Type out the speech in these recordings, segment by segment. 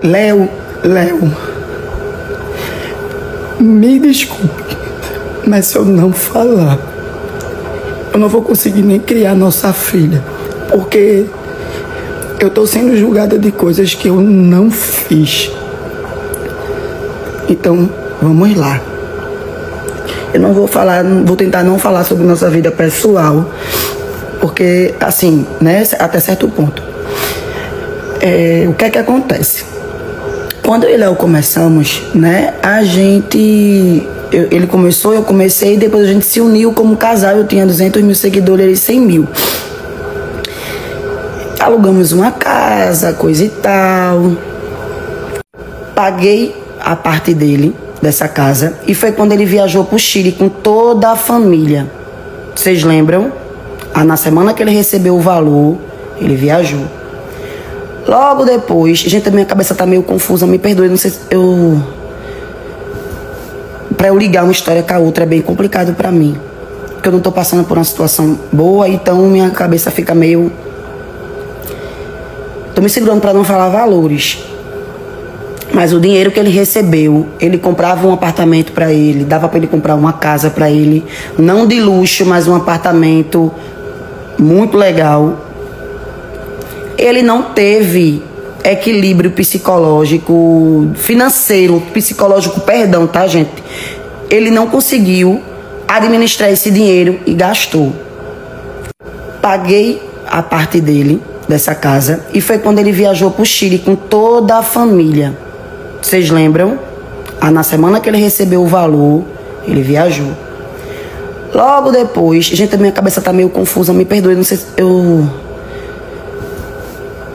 Léo, me desculpe, mas se eu não falar, eu não vou conseguir nem criar nossa filha, porque eu tô sendo julgada de coisas que eu não fiz. Então, vamos lá. Eu não vou falar, vou tentar não falar sobre nossa vida pessoal, porque, assim, né, até certo ponto. O que é que acontece? Quando eu e Léo começamos, né, ele começou, eu comecei, e depois a gente se uniu como casal. Eu tinha 200 mil seguidores, ele 100 mil. Alugamos uma casa, coisa e tal. Paguei a parte dele, dessa casa, e foi quando ele viajou pro Chile com toda a família. Vocês lembram? Na semana que ele recebeu o valor, ele viajou. Logo depois, gente, a minha cabeça tá meio confusa, me perdoe, não sei se pra eu ligar uma história com a outra é bem complicado pra mim. Porque eu não tô passando por uma situação boa, então minha cabeça fica meio... Tô me segurando pra não falar valores. Mas o dinheiro que ele recebeu, ele comprava um apartamento pra ele, dava pra ele comprar uma casa pra ele, não de luxo, mas um apartamento muito legal. Ele não teve equilíbrio psicológico, financeiro, psicológico, perdão, tá, gente? Ele não conseguiu administrar esse dinheiro e gastou. Paguei a parte dele, dessa casa, e foi quando ele viajou pro Chile com toda a família. Vocês lembram? Na semana que ele recebeu o valor, ele viajou. Logo depois, gente, a minha cabeça tá meio confusa, me perdoe, não sei se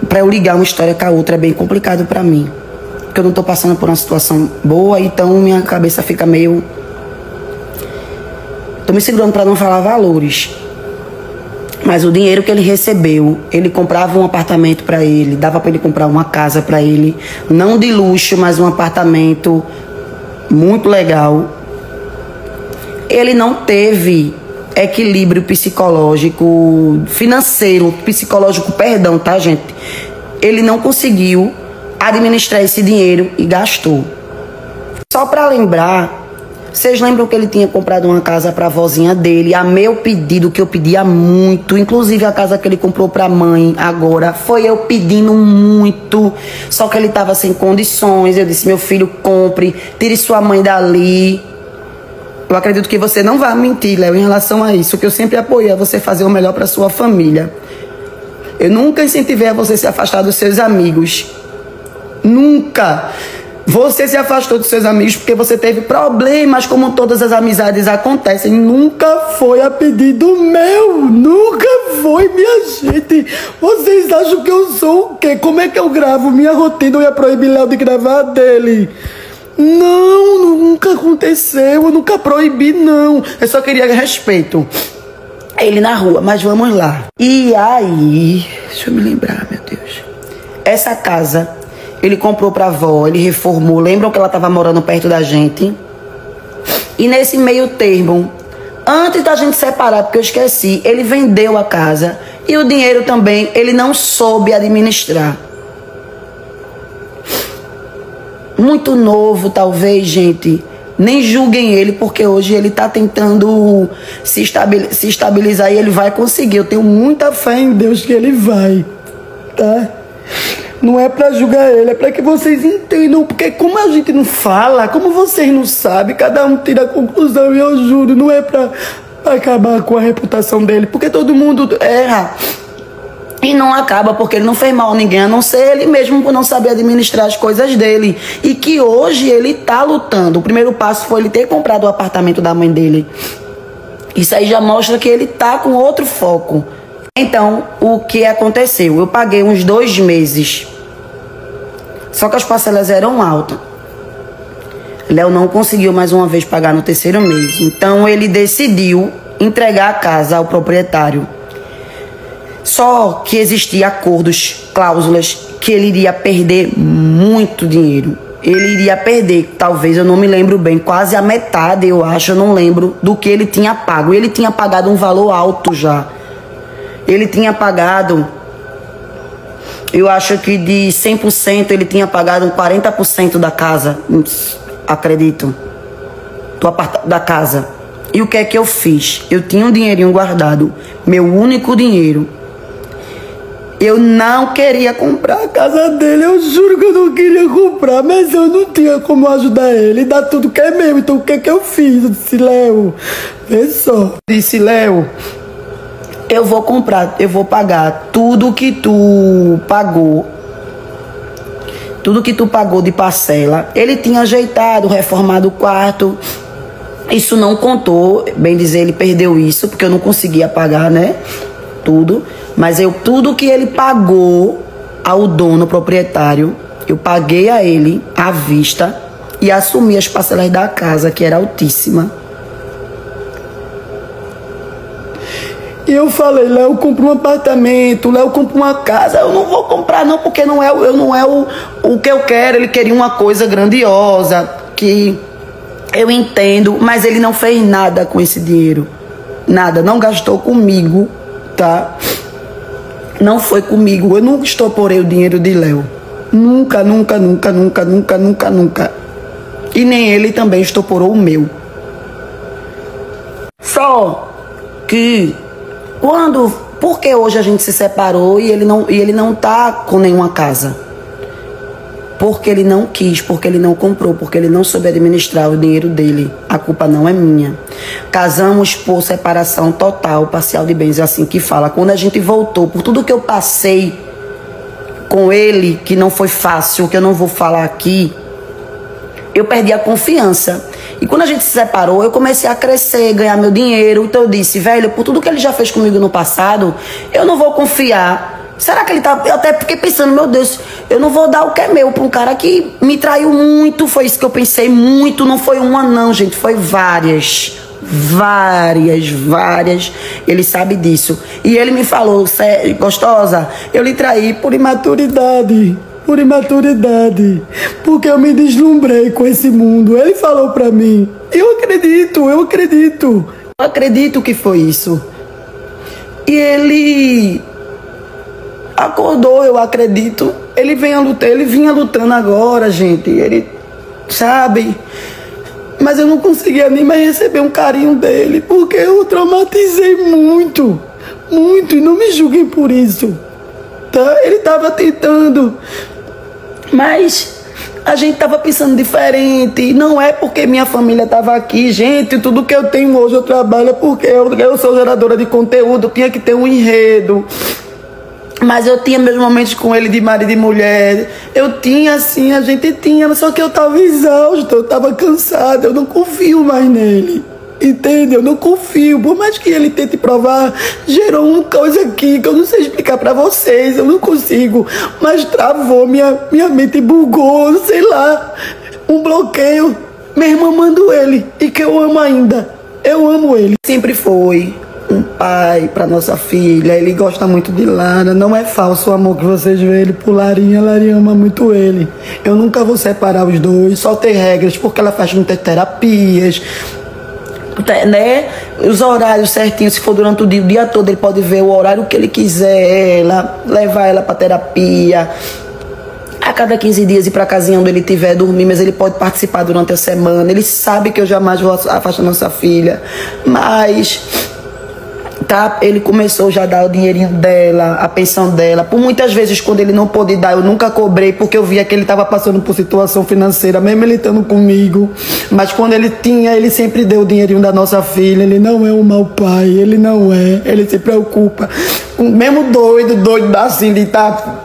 pra eu ligar uma história com a outra é bem complicado pra mim. Porque eu não tô passando por uma situação boa, então minha cabeça fica meio... Tô me segurando pra não falar valores. Mas o dinheiro que ele recebeu, ele comprava um apartamento pra ele, dava pra ele comprar uma casa pra ele, não de luxo, mas um apartamento muito legal. Ele não teve equilíbrio psicológico, financeiro, psicológico, perdão, tá, gente? Ele não conseguiu administrar esse dinheiro e gastou. Só pra lembrar, vocês lembram que ele tinha comprado uma casa pra vozinha dele, a meu pedido, que eu pedia muito, inclusive a casa que ele comprou pra mãe agora, foi eu pedindo muito, só que ele tava sem condições. Eu disse: meu filho, compre, tire sua mãe dali. Eu acredito que você não vai mentir, Léo, em relação a isso, que eu sempre apoiei a você fazer o melhor para sua família. Eu nunca incentivei a você se afastar dos seus amigos. Nunca. Você se afastou dos seus amigos porque você teve problemas, como todas as amizades acontecem. Nunca foi a pedido meu. Nunca foi, minha gente. Vocês acham que eu sou o quê? Como é que eu gravo minha rotina? Eu ia proibir Léo de gravar dele. Não, nunca aconteceu, eu nunca proibi, não. Eu só queria respeito. Ele na rua, mas vamos lá. E aí, deixa eu me lembrar, meu Deus. Essa casa, ele comprou pra avó, ele reformou. Lembram que ela tava morando perto da gente? E nesse meio termo, antes da gente separar, porque eu esqueci, ele vendeu a casa. E o dinheiro também, ele não soube administrar. Muito novo, talvez, gente. Nem julguem ele, porque hoje ele tá tentando se estabilizar e ele vai conseguir. Eu tenho muita fé em Deus que ele vai, tá? Não é pra julgar ele, é pra que vocês entendam. Porque como a gente não fala, como vocês não sabem, cada um tira a conclusão. E eu juro, não é pra acabar com a reputação dele, porque todo mundo erra. E não acaba porque ele não fez mal a ninguém, a não ser ele mesmo por não saber administrar as coisas dele. E que hoje ele tá lutando. O primeiro passo foi ele ter comprado o apartamento da mãe dele. Isso aí já mostra que ele tá com outro foco. Então, o que aconteceu? Eu paguei uns 2 meses. Só que as parcelas eram altas. Léo não conseguiu mais uma vez pagar no 3º mês. Então, ele decidiu entregar a casa ao proprietário. Só que existiam acordos, cláusulas, que ele iria perder muito dinheiro. Ele iria perder, talvez, eu não me lembro bem, quase a metade, eu acho, eu não lembro, do que ele tinha pago. Ele tinha pagado um valor alto já. Ele tinha pagado Eu acho que de 100% ele tinha pagado 40% da casa, acredito, da casa. E o que é que eu fiz? Eu tinha um dinheirinho guardado, meu único dinheiro. Eu não queria comprar a casa dele, eu juro que eu não queria comprar, mas eu não tinha como ajudar ele, dá tudo que é meu. Então o que é que eu fiz? Eu disse, Léo, vê só. Disse, Léo, eu vou comprar, eu vou pagar tudo que tu pagou. Tudo que tu pagou de parcela. Ele tinha ajeitado, reformado o quarto. Isso não contou, bem dizer, ele perdeu isso, porque eu não conseguia pagar, né? Tudo. Mas tudo que ele pagou ao dono proprietário, eu paguei a ele à vista e assumi as parcelas da casa, que era altíssima. E eu falei, Léo, compra um apartamento, Léo, compra uma casa. Eu não vou comprar não, porque não é o que eu quero. Ele queria uma coisa grandiosa, que eu entendo, mas ele não fez nada com esse dinheiro. Nada, não gastou comigo, tá? Não foi comigo, eu nunca estoporei o dinheiro de Léo. Nunca, nunca, nunca, nunca, nunca, nunca, nunca. E nem ele também estoporou o meu. Só que porque hoje a gente se separou e ele não tá com nenhuma casa. Porque ele não quis, porque ele não comprou, porque ele não soube administrar o dinheiro dele. A culpa não é minha. Casamos por separação total, parcial de bens, é assim que fala. Quando a gente voltou, por tudo que eu passei com ele, que não foi fácil, que eu não vou falar aqui, eu perdi a confiança. E quando a gente se separou, eu comecei a crescer, ganhar meu dinheiro. Então eu disse, velho, por tudo que ele já fez comigo no passado, eu não vou confiar. Será que ele tá... Eu até fiquei pensando, meu Deus, eu não vou dar o que é meu pra um cara que me traiu muito. Foi isso que eu pensei muito. Não foi uma não, gente. Foi várias. Várias. Ele sabe disso. E ele me falou, gostosa, eu lhe traí por imaturidade. Por imaturidade. Porque eu me deslumbrei com esse mundo. Ele falou pra mim. Eu acredito que foi isso. E ele... acordou, eu acredito. Ele vinha lutando agora, gente. Ele sabe. Mas eu não conseguia nem mais receber um carinho dele, porque eu traumatizei muito. E não me julguem por isso, tá? Ele tava tentando, mas a gente tava pensando diferente. Não é porque minha família tava aqui, gente. Tudo que eu tenho hoje eu trabalho porque eu sou geradora de conteúdo. Eu tinha que ter um enredo. Mas eu tinha meus momentos com ele de marido e mulher. Eu tinha, assim, a gente tinha. Só que eu tava exausto, eu tava cansado. Eu não confio mais nele. Entende? Eu não confio. Por mais que ele tente provar, gerou uma coisa aqui que eu não sei explicar pra vocês. Eu não consigo. Mas travou, minha mente bugou, sei lá. Um bloqueio. Mesmo amando ele. E que eu amo ainda. Eu amo ele. Sempre foi um pai para nossa filha. Ele gosta muito de Lara. Não é falso o amor que vocês veem ele por Larinha. Larinha ama muito ele. Eu nunca vou separar os dois. Só ter regras, porque ela faz muitas terapias, né? Os horários certinhos. Se for durante o dia todo, ele pode ver o horário que ele quiser, levar ela para terapia. A cada 15 dias ir para a casinha onde ele estiver dormir, mas ele pode participar durante a semana. Ele sabe que eu jamais vou afastar nossa filha. Mas tá, ele começou já a dar o dinheirinho dela, a pensão dela. Por muitas vezes, quando ele não pôde dar, eu nunca cobrei, porque eu via que ele estava passando por situação financeira, mesmo ele estando comigo. Mas quando ele tinha, ele sempre deu o dinheirinho da nossa filha. Ele não é um mau pai, ele não é. Ele se preocupa. Mesmo doido assim, de estar...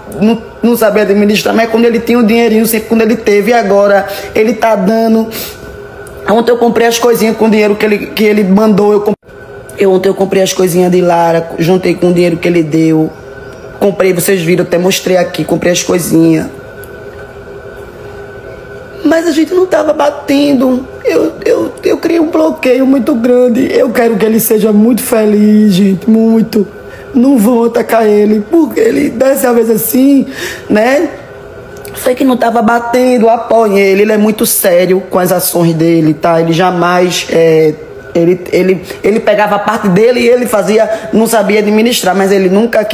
Não sabia administrar, mas quando ele tinha o dinheirinho, sempre quando ele teve, e agora ele tá dando. Ontem eu comprei as coisinhas com o dinheiro que ele mandou. Ontem eu comprei as coisinhas de Lara, juntei com o dinheiro que ele deu. Comprei, vocês viram, até mostrei aqui, comprei as coisinhas. Mas a gente não tava batendo. Eu criei um bloqueio muito grande. Eu quero que ele seja muito feliz, gente, muito. Não vou atacar ele, porque ele, dessa vez assim, né? Sei que não tava batendo, apoie ele. Ele é muito sério com as ações dele, tá? Ele jamais Ele pegava a parte dele e ele fazia, não sabia administrar, mas ele nunca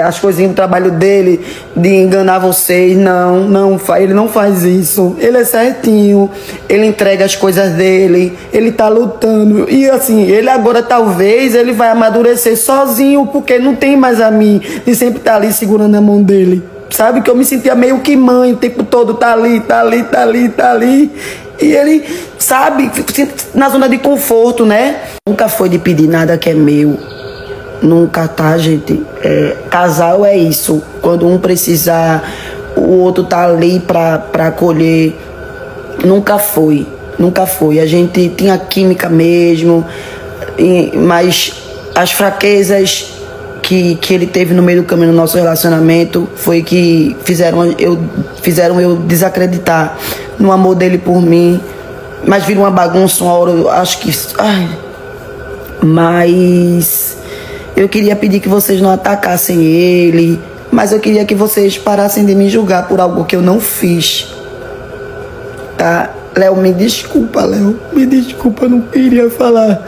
as coisinhas do trabalho dele, de enganar vocês, ele não faz isso. Ele é certinho, ele entrega as coisas dele, ele tá lutando. E assim, ele agora talvez ele vai amadurecer sozinho, porque não tem mais a mim de sempre estar ali segurando a mão dele. Sabe, que eu me sentia meio que mãe, o tempo todo tá ali. E ele, sabe, na zona de conforto, né? Nunca foi de pedir nada que é meu. Nunca, tá, gente? Casal é isso. Quando um precisar, o outro tá ali pra acolher. Nunca foi. A gente tinha química mesmo, mas as fraquezas que ele teve no meio do caminho no nosso relacionamento foi que fizeram eu desacreditar no amor dele por mim. Mas vira uma bagunça uma hora, eu acho que... Mas eu queria pedir que vocês não atacassem ele, mas eu queria que vocês parassem de me julgar por algo que eu não fiz, tá? Léo, me desculpa, eu não queria falar.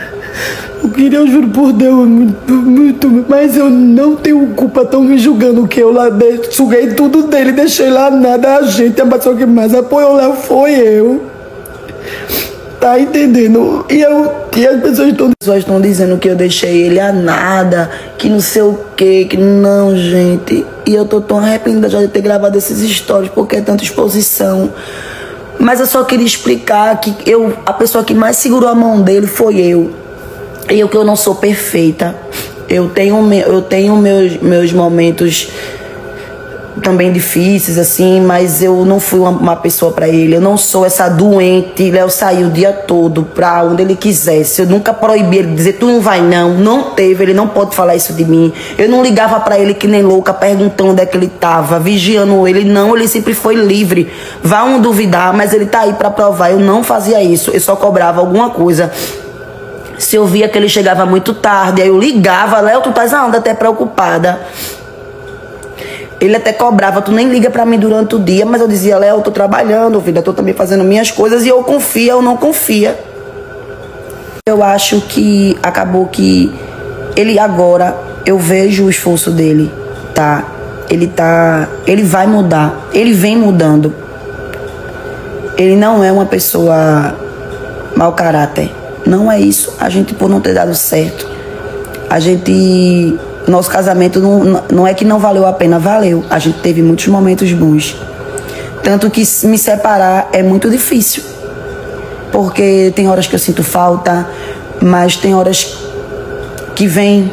Eu juro por Deus, muito, mas eu não tenho culpa, estão me julgando que eu lá suguei tudo dele, deixei lá nada, a pessoa que mais apoiou o Léo foi eu. Tá entendendo? E as pessoas estão dizendo que eu deixei ele a nada, que não sei o que não, gente. E eu tô tão arrependida já de ter gravado esses stories, porque é tanta exposição. Mas eu só queria explicar que a pessoa que mais segurou a mão dele foi eu. E eu que eu não sou perfeita. Eu tenho meus momentos também difíceis, assim, mas eu não fui uma pessoa pra ele. Eu não sou essa doente. Léo saiu o dia todo pra onde ele quisesse. Eu nunca proibi ele de dizer, tu não vai não teve, ele não pode falar isso de mim. Eu não ligava pra ele que nem louca, perguntando onde é que ele tava, vigiando ele. Não, ele sempre foi livre. Vão duvidar, mas ele tá aí pra provar. Eu não fazia isso, eu só cobrava alguma coisa. Se eu via que ele chegava muito tarde, aí eu ligava, Léo, tu tá aonde? Até preocupada. Ele até cobrava, tu nem liga pra mim durante o dia, mas eu dizia, Léo, eu tô trabalhando, vida, eu tô também fazendo minhas coisas, e eu confia ou não confia. Eu acho que acabou que ele agora, eu vejo o esforço dele, tá? Ele vai mudar, ele vem mudando. Ele não é uma pessoa mau caráter. Não é isso. A gente, por não ter dado certo, nosso casamento não é que não valeu a pena, valeu. A gente teve muitos momentos bons. Tanto que me separar é muito difícil. Porque tem horas que eu sinto falta, mas tem horas que vem...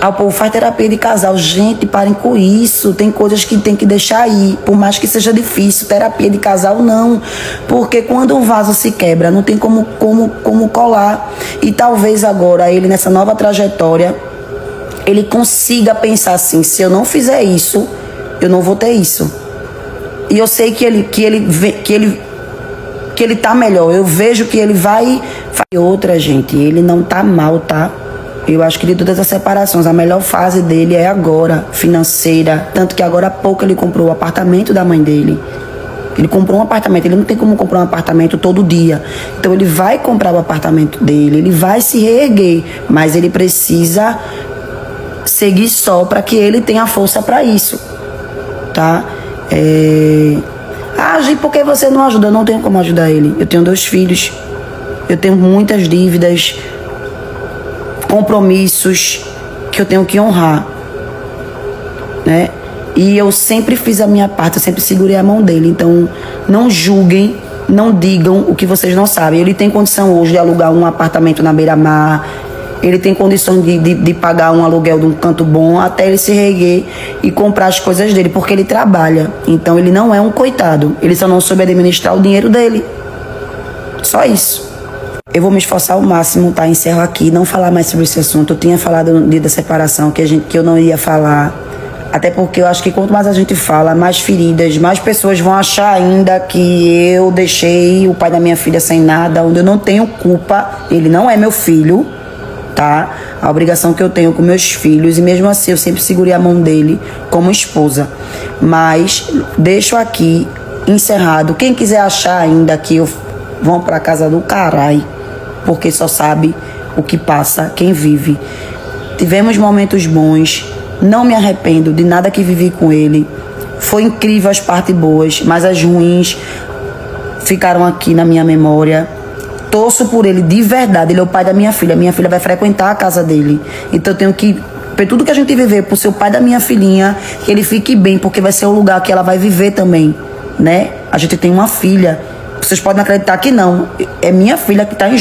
O povo faz terapia de casal. Gente, parem com isso. Tem coisas que tem que deixar aí, por mais que seja difícil. Terapia de casal não, porque quando um vaso se quebra, não tem como colar. E talvez agora ele, nessa nova trajetória, ele consiga pensar assim, se eu não fizer isso, eu não vou ter isso. E eu sei que ele tá melhor. Eu vejo que ele vai... E outra, gente, ele não tá mal, tá? Eu acho que de todas as separações, a melhor fase dele é agora, financeira. Tanto que agora há pouco ele comprou o apartamento da mãe dele. Ele comprou um apartamento, ele não tem como comprar um apartamento todo dia. Então ele vai comprar o apartamento dele, ele vai se reerguer. Mas ele precisa seguir só para que ele tenha força para isso. Tá? Gi, por que você não ajuda? Eu não tenho como ajudar ele. Eu tenho 2 filhos. Eu tenho muitas dívidas, compromissos que eu tenho que honrar, né? E eu sempre fiz a minha parte, eu sempre segurei a mão dele. Então, não julguem, não digam o que vocês não sabem. Ele tem condição hoje de alugar um apartamento na beira-mar, ele tem condições de pagar um aluguel de um canto bom, até ele se reerguer e comprar as coisas dele, porque ele trabalha. Então, ele não é um coitado, ele só não soube administrar o dinheiro dele. Só isso. Eu vou me esforçar ao máximo, tá? Encerro aqui, não falar mais sobre esse assunto. Eu tinha falado no dia da separação que eu não ia falar. Até porque eu acho que quanto mais a gente fala, mais feridas, mais pessoas vão achar ainda que eu deixei o pai da minha filha sem nada, onde eu não tenho culpa. Ele não é meu filho, tá? A obrigação que eu tenho com meus filhos, e mesmo assim eu sempre segurei a mão dele como esposa. Mas deixo aqui encerrado. Quem quiser achar ainda que eu vão pra casa do caralho, porque só sabe o que passa quem vive. Tivemos momentos bons, não me arrependo de nada que vivi com ele. Foi incrível as partes boas, mas as ruins ficaram aqui na minha memória. Torço por ele de verdade, ele é o pai da minha filha vai frequentar a casa dele. Então eu tenho que, por tudo que a gente viver, por ser o pai da minha filhinha, que ele fique bem, porque vai ser o lugar que ela vai viver também, né? A gente tem uma filha, vocês podem acreditar que não, é minha filha que tá em